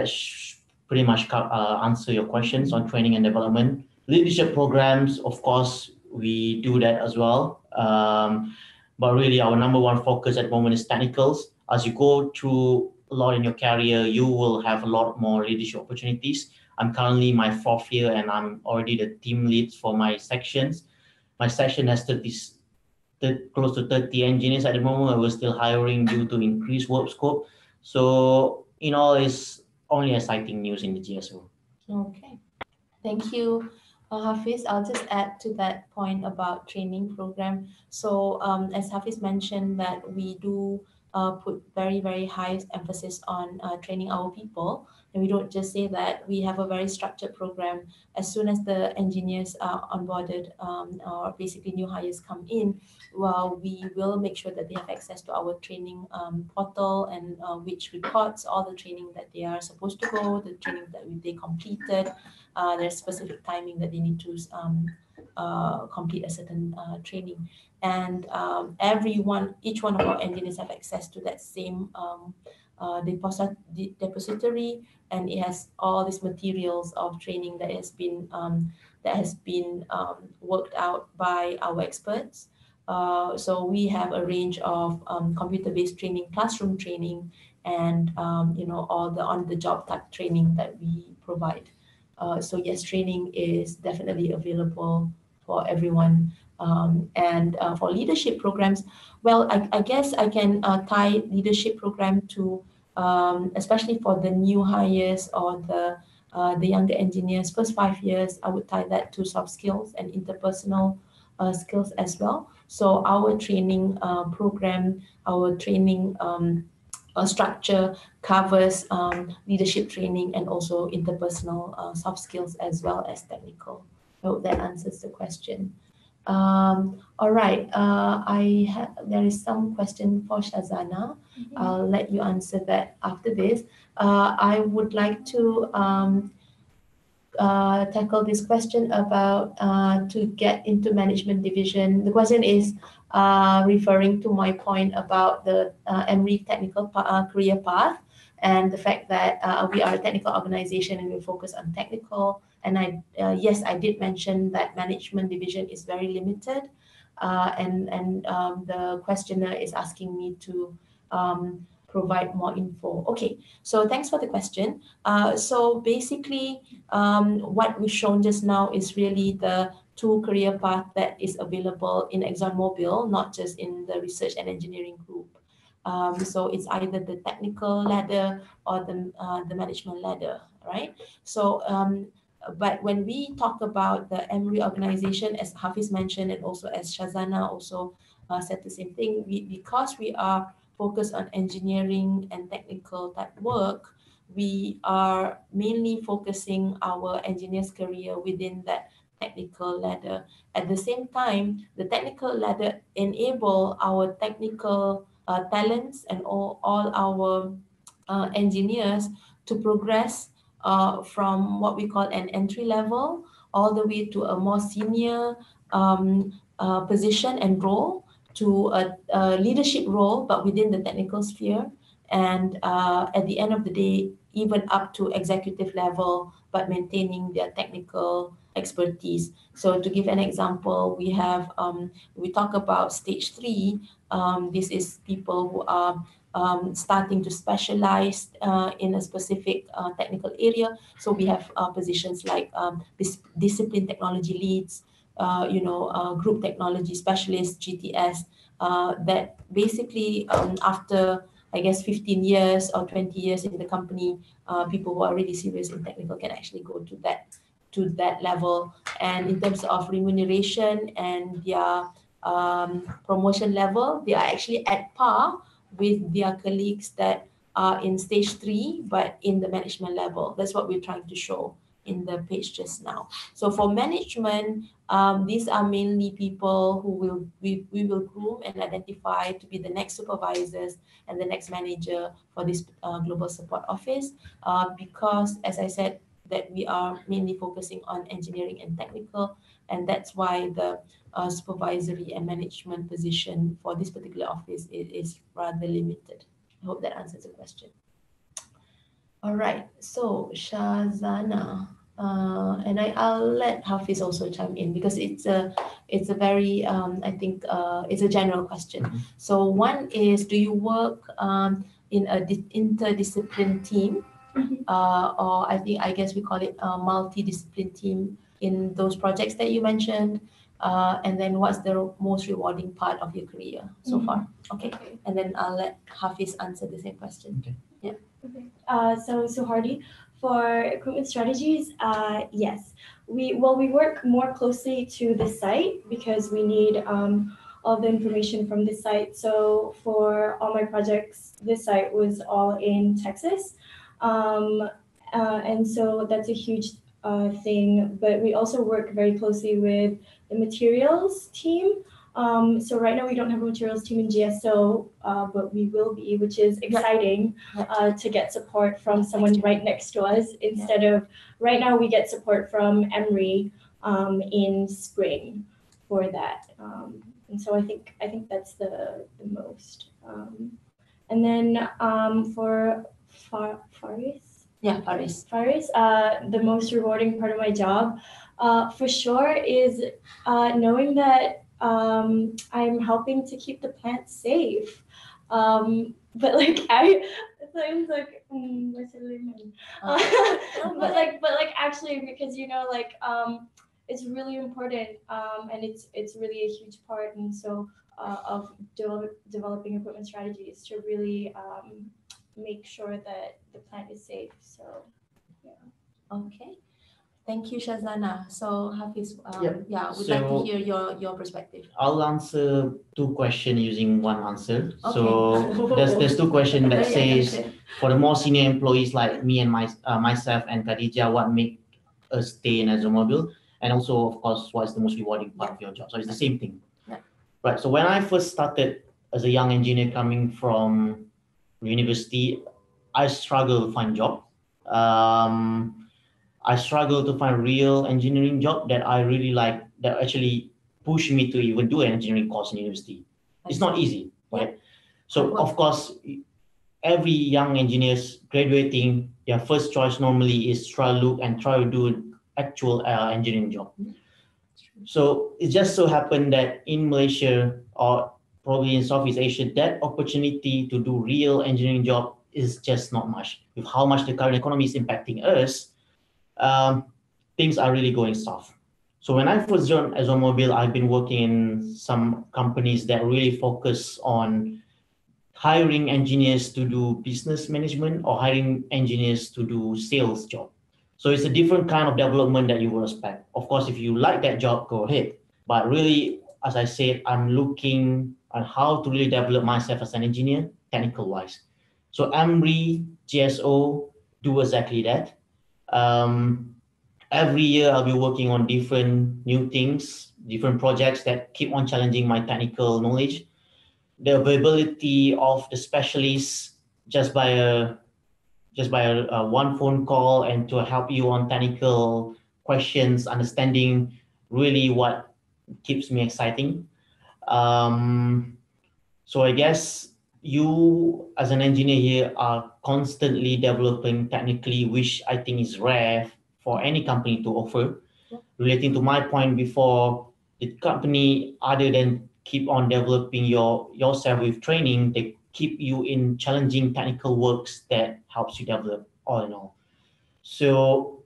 pretty much answer your questions on training and development. Leadership programs, of course, we do that as well. But really our number one focus at the moment is technicals. As you go through a lot in your career, you will have a lot more leadership opportunities. I'm currently my 4th year and I'm already the team lead for my sections. My section has close to 30 engineers at the moment. We're still hiring due to increased work scope. So, it's only exciting news in the GSO. Okay, thank you, Hafiz. I'll just add to that point about training program. So as Hafiz mentioned, that we do put very, very high emphasis on training our people. And we don't just say that. We have a very structured program. As soon as the engineers are onboarded, or basically new hires come in, well, we will make sure that they have access to our training portal, and which records all the training that they are supposed to go, the training that they completed. There's specific timing that they need to complete a certain training. And each one of our engineers have access to that same depository, and it has all these materials of training that has been worked out by our experts. So we have a range of computer-based training, classroom training, and all the on-the-job type training that we provide. So yes, training is definitely available for everyone. And for leadership programs, well, I guess I can tie leadership program to, especially for the new hires or the younger engineers, first 5 years, I would tie that to soft skills and interpersonal skills as well. So our training program, our training structure covers leadership training and also interpersonal soft skills as well as technical. I hope that answers the question. All right. There is some question for Shazana. I'll let you answer that after this. I would like to tackle this question about to get into management division. The question is referring to my point about the EMRE technical career path and the fact that we are a technical organization and we focus on technical. And yes, I did mention that management division is very limited. The questioner is asking me to provide more info. Okay, so thanks for the question. So basically, what we've shown just now is really the two career path that is available in ExxonMobil, not just in the research and engineering group. So it's either the technical ladder or the management ladder, right? So but when we talk about the EMRE organization, as Hafiz mentioned, and also as Shazana also said the same thing, because we are focused on engineering and technical type work, we are mainly focusing our engineer's career within that technical ladder. At the same time, the technical ladder enable our technical talents and all our engineers to progress from what we call an entry level all the way to a more senior position and role, to a leadership role, but within the technical sphere. And at the end of the day, even up to executive level, but maintaining their technical expertise. So to give an example, we talk about stage 3. This is people who are starting to specialize in a specific technical area. So we have positions like discipline technology leads, group technology specialists, GTS, that basically after, I guess, 15 years or 20 years in the company, people who are really serious in technical can actually go to that level. And in terms of remuneration and their promotion level, they are actually at par with their colleagues that are in stage 3, but in the management level. That's what we're trying to show in the page just now. So for management, these are mainly people who we will groom and identify to be the next supervisors and the next manager for this global support office, because, as I said, that we are mainly focusing on engineering and technical, and that's why the supervisory and management position for this particular office is rather limited. I hope that answers the question. All right, so Shazana, and I'll let Hafiz also chime in because it's a very I think it's a general question. So one is, do you work in a interdiscipline team, or I guess we call it a multidiscipline team in those projects that you mentioned? And then what's the most rewarding part of your career so far? Okay, and then I'll let Hafiz answer the same question. Okay. Yeah. Okay. So Hardy, for equipment strategies, yes, we work more closely to the site because we need all the information from the site. So for all my projects, this site was all in Texas, and so that's a huge thing. But we also work very closely with the materials team. So right now we don't have a materials team in GSO, but we will be, which is exciting to get support from someone right next to us instead of right now we get support from EMRE in spring for that. And so I think that's the most. And then for Faris. Yeah, Faris. Faris, the most rewarding part of my job, for sure, is knowing that I'm helping to keep the plant safe. But like it's like but like actually, because it's really important, and it's really a huge part, and so of developing equipment strategies to really make sure that the plant is safe. So yeah. Okay. Thank you, Shazana. So Hafiz, we'd like to So hear your perspective. I'll answer two questions using one answer. Okay. So there's two questions that says, for the more senior employees like me and myself and Khadija, what make us stay in ExxonMobil? and also, of course, what's the most rewarding part of your job. So it's the same thing. Yeah. Right. So when I first started as a young engineer coming from university, I struggled to find job. I struggled to find real engineering job that I really like, that actually pushed me to even do an engineering course in university. It's not easy, right? So of course, every young engineers graduating, their first choice normally is try to do an actual engineering job. So it just so happened that in Malaysia or probably in Southeast Asia, that opportunity to do real engineering job is just not much. With how much the current economy is impacting us, things are really going south. So when I first joined ExxonMobil, I've been working in some companies that really focus on hiring engineers to do business management or hiring engineers to do sales job. So it's a different kind of development that you will expect. Of course, if you like that job, go ahead. But really, as I said, I'm looking on how to really develop myself as an engineer, technical wise. So EMRE, GSO do exactly that. Every year I'll be working on different new things, different projects that keep on challenging my technical knowledge. The availability of the specialists just by a one phone call and to help you on technical questions, understanding really what keeps me exciting. So I guess you as an engineer here are constantly developing technically, which I think is rare for any company to offer. Relating to my point before, the company, other than keep on developing yourself with training, they keep you in challenging technical works that helps you develop all in all. So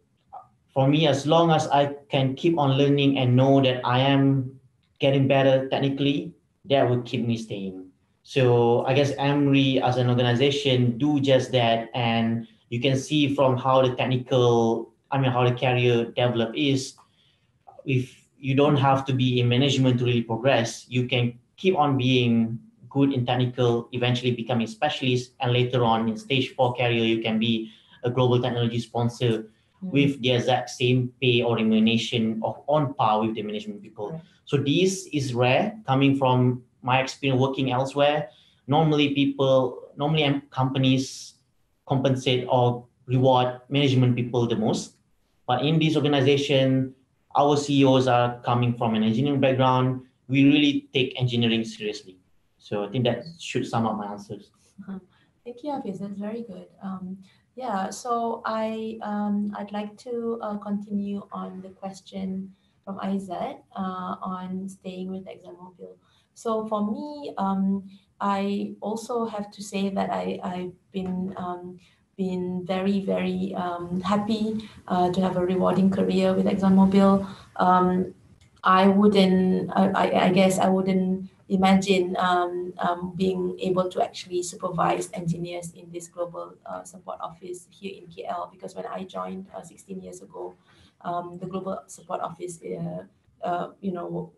for me, as long as I can keep on learning and know that I am getting better technically, that will keep me staying. So I guess EMRE as an organization do just that, and you can see from how the how the career develop is, if you don't have to be in management to really progress, you can keep on being good in technical, eventually becoming specialist, and later on in stage 4 career, you can be a global technology sponsor with the exact same pay or remuneration of on par with the management people. Right. So this is rare coming from my experience working elsewhere. Normally companies compensate or reward management people the most. But in this organization, our CEOs are coming from an engineering background. We really take engineering seriously. So I think that should sum up my answers. Thank you, Hafiz. That's very good. Yeah, so I'd like to continue on the question from Aizat on staying with ExxonMobil. So for me, I also have to say that I've been very, very happy to have a rewarding career with ExxonMobil. I guess I wouldn't imagine being able to actually supervise engineers in this global support office here in KL, because when I joined 16 years ago, the global support office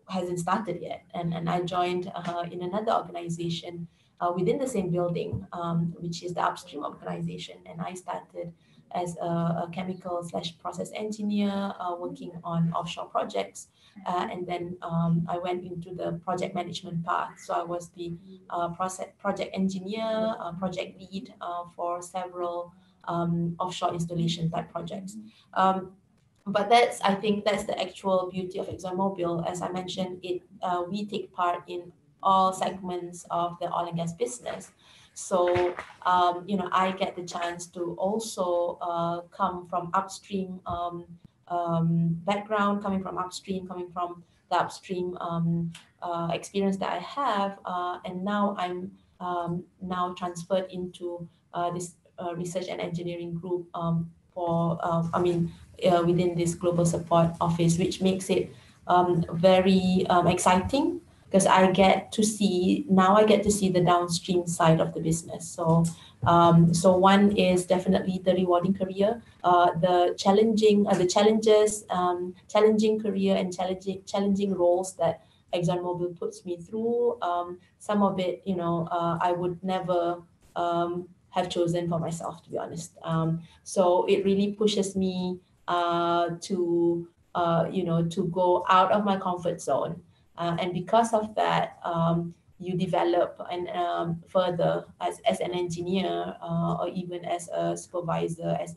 hasn't started yet, and I joined in another organization within the same building, which is the upstream organization, and I started as a chemical/process engineer working on offshore projects. And then I went into the project management path. So I was the project engineer, project lead for several offshore installation type projects. But I think that's the actual beauty of ExxonMobil. As I mentioned, we take part in all segments of the oil and gas business. So, I get the chance to also come from upstream background, coming from the upstream experience that I have, and now I'm now transferred into this research and engineering group within this global support office, which makes it very exciting, because I get to see the downstream side of the business. So one is definitely the rewarding career, the challenging career and challenging roles that ExxonMobil puts me through. Some of it, I would never have chosen for myself, to be honest. So it really pushes me to to go out of my comfort zone. And because of that, you develop and further as an engineer or even as a supervisor, as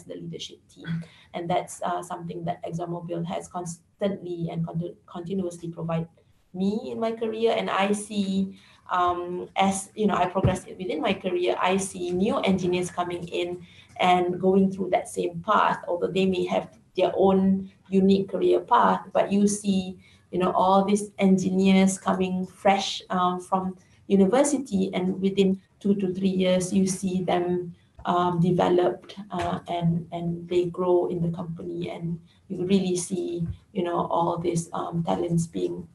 the leadership team. And that's something that ExxonMobil has constantly and continuously provided me in my career. And I see, as I progress within my career, I see new engineers coming in and going through that same path, although they may have their own unique career path, but you see, all these engineers coming fresh from university, and within 2 to 3 years, you see them developed and they grow in the company, and you really see, all these talents being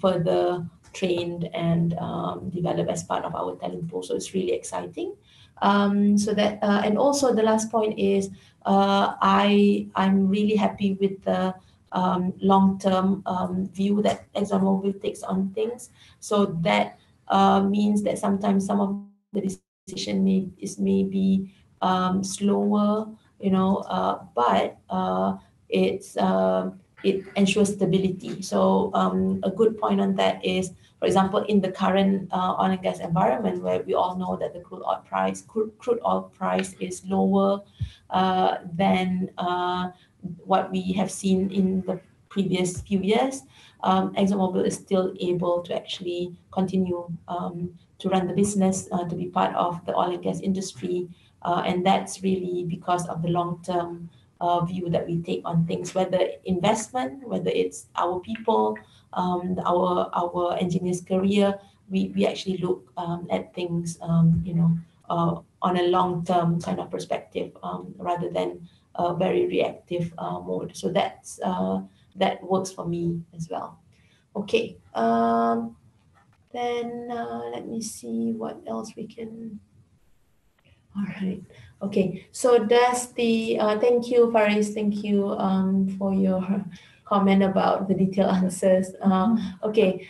further trained and developed as part of our talent pool. So it's really exciting. So that and also the last point is I'm really happy with the long-term view that ExxonMobil takes on things. So that means that sometimes some of the decision may be slower, but it ensures stability. So a good point on that is, for example, in the current oil and gas environment, where we all know that the crude oil price is lower than what we have seen in the previous few years, ExxonMobil is still able to actually continue to run the business, to be part of the oil and gas industry. And that's really because of the long-term view that we take on things, whether investment, whether it's our people, our engineers' career. We actually look at things, on a long-term kind of perspective, rather than a very reactive mode. So that works for me as well. Okay. Then let me see what else we can. All right. Okay. So does the thank you, Faris. Thank you for your comment about the detailed answers. Okay.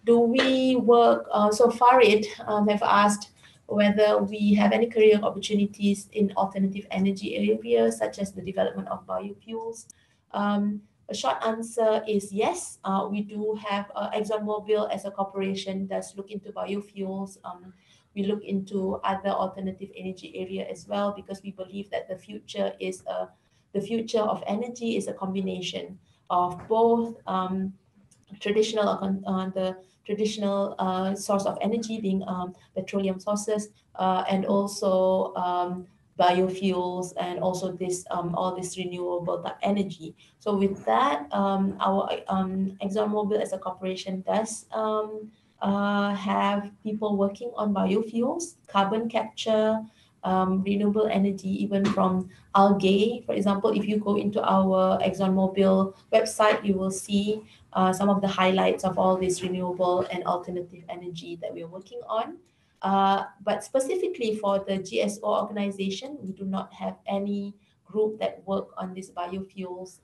Do we work? So Farid have asked whether we have any career opportunities in alternative energy areas, such as the development of biofuels. A short answer is yes. We do have ExxonMobil as a corporation does look into biofuels. We look into other alternative energy area as well, because we believe that the future of energy is a combination of both the traditional source of energy, being petroleum sources, and also biofuels, and also this all this renewable type energy. So with that, our ExxonMobil as a corporation does have people working on biofuels, carbon capture, renewable energy, even from algae. For example, if you go into our ExxonMobil website, you will see some of the highlights of all this renewable and alternative energy that we're working on. But specifically for the GSO organization, we do not have any group that work on this biofuels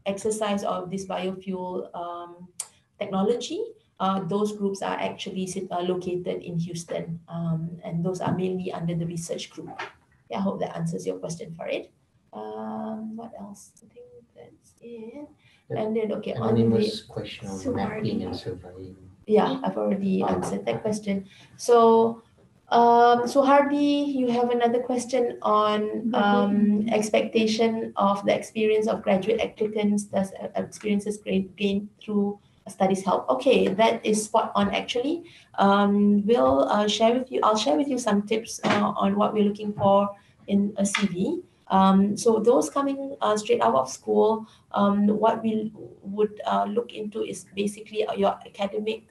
exercise of this biofuel technology. Those groups are actually located in Houston, and those are mainly under the research group. Yeah, I hope that answers your question, Farid. What else? I think that's it. And then, okay, anonymous question on mapping and surveying. Yeah, I've already answered that question. So, so Hardy, you have another question on expectation of the experience of graduate applicants. Does experiences gained through studies help? Okay, that is spot on actually. I'll share with you some tips on what we're looking for in a CV. So those coming straight out of school, what we would look into is basically your academic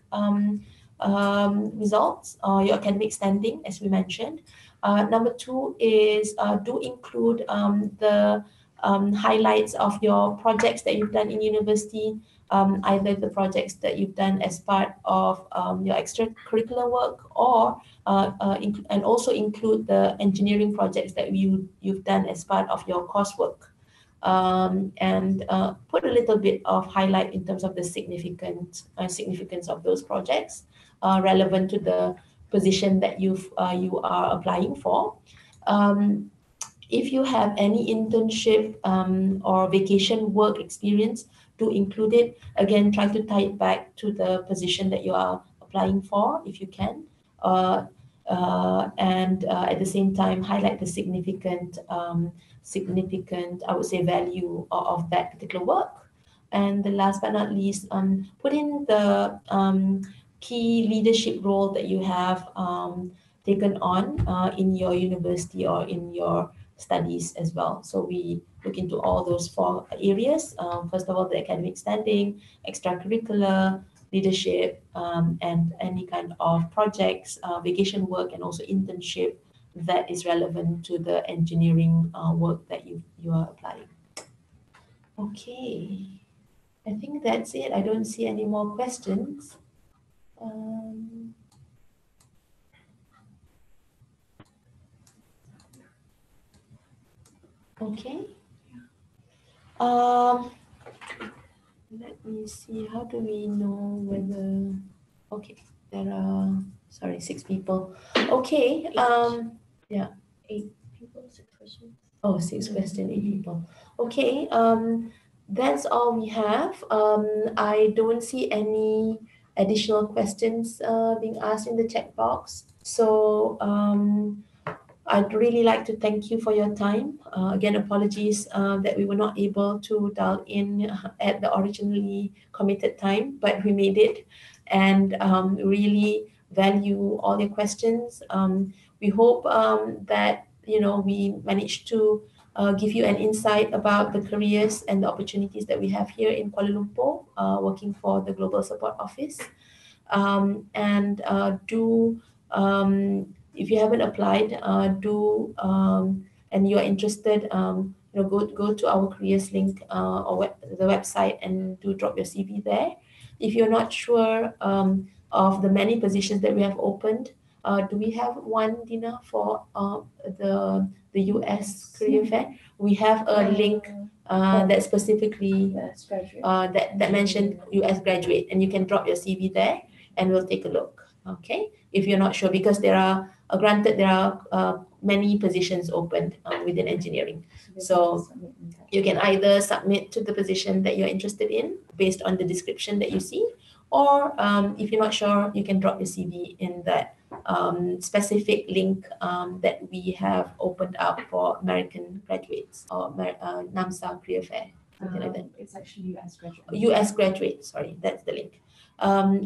results, your academic standing, as we mentioned. Number two is do include the highlights of your projects that you've done in university, either the projects that you've done as part of your extracurricular work, or and also include the engineering projects that you've done as part of your coursework. And put a little bit of highlight in terms of the significance of those projects relevant to the position that you are applying for. If you have any internship or vacation work experience, do include it. Again, try to tie it back to the position that you are applying for, if you can. And at the same time, highlight the significant, I would say, value of that particular work. And the last but not least, put in the key leadership role that you have taken on in your university or in your studies as well. So we look into all those 4 areas. First of all, the academic standing, extracurricular, leadership, and any kind of projects, vacation work, and also internship that is relevant to the engineering work that you are applying. Okay, I think that's it. I don't see any more questions. Okay. Let me see. How do we know whether? Okay, there are 6 people. Okay. Yeah. 8 people, 6 questions. Oh, 6 questions, 8 people. Okay. That's all we have. I don't see any additional questions being asked in the chat box. So I'd really like to thank you for your time. Again, apologies that we were not able to dial in at the originally committed time, but we made it, and really value all your questions. We hope that we managed to give you an insight about the careers and the opportunities that we have here in Kuala Lumpur, working for the Global Support Office. And do if you haven't applied, and you are interested, go to our careers link or the website and do drop your CV there. If you're not sure of the many positions that we have opened, do we have one, Dina, for the US career fair? We have a link that specifically that mentioned US graduate, and you can drop your CV there and we'll take a look. Okay, if you're not sure, because there are many positions opened within engineering. So you can either submit to the position that you're interested in based on the description that you see, or if you're not sure, you can drop your CV in that specific link that we have opened up for American graduates or NAMSA Career Fair, something like that. It's actually US graduate. US graduate, sorry, that's the link.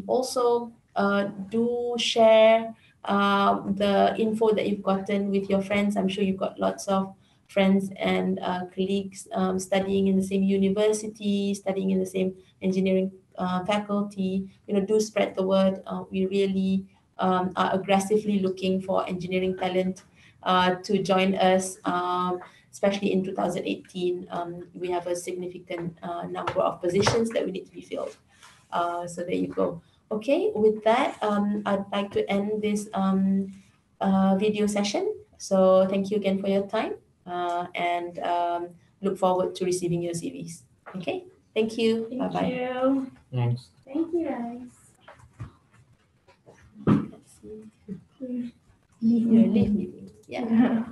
Also, do share the info that you've gotten with your friends. I'm sure you've got lots of friends and colleagues studying in the same university, studying in the same engineering faculty. Do spread the word. We really are aggressively looking for engineering talent to join us, especially in 2018. We have a significant number of positions that we need to be filled. So there you go. Okay, with that, I'd like to end this video session. So thank you again for your time, and look forward to receiving your CVs. Okay, thank you. Bye-bye. Thank you. Thanks. Thank you, guys. Let's see. Leave meeting. Yeah.